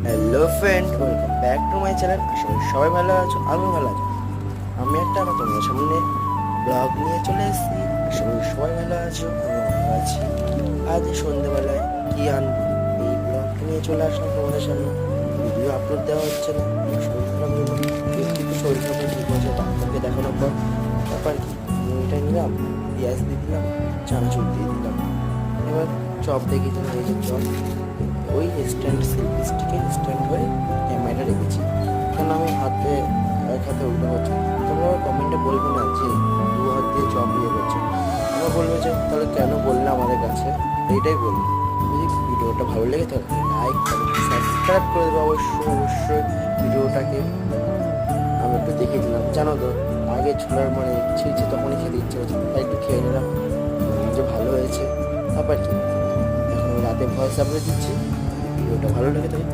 Hello friend, welcome back to my channel. আশা করি সবাই ভালো আছো, আমিও ভালো আছি। আমি একটা আমার তোমাদের সামনে ব্লগ নিয়ে চলে এসেছি। আশা করি সবাই ভালো আছো, আমিও ভালো আছি। আজ সন্ধ্যেবেলায় কি আনবো এই ব্লগটা নিয়ে চলে আসলাম তোমাদের সামনে। ভিডিও আপলোড দেওয়া হচ্ছে না, আমার শরীর খারাপ হলো। একটু শরীর খারাপ ঠিক হয়েছে, ডাক্তারকে দেখানোর পর তারপর কি এটা নিলাম, পেঁয়াজ দিয়ে দিলাম, চানাচুর দিয়ে দিলাম। এবার চপ দেখেছিলাম, এই যে চপ ওই স্ট্যান্ড সেলফি স্টিকে স্ট্যান্ড হয়ে ক্যামেরা রেখেছি, কেন আমি হাতে এক হাতে উল্টো করছি। তোমরা কমেন্টে বলবে না যে দু হাত দিয়ে চপ ইয়ে করছে, তোমরা বলবে যে তাহলে কেন বললে আমাদের কাছে, এইটাই বলবো। যদি ভিডিওটা ভালো লেগে থাকে লাইক সাবস্ক্রাইব করে দেবো অবশ্যই অবশ্যই। ভিডিওটাকে আমি একটু দেখে দিলাম, জানো তো আগে ছোলার মানে ইচ্ছে ইচ্ছে তখনই খেতে ইচ্ছে হচ্ছে, তাই একটু খেয়ে নিলাম যে ভালো হয়েছে। তারপর কি এখন আমি রাতে ভয়েস আপলোড দিচ্ছি। ভিডিওটা ভালো লেগে থাকে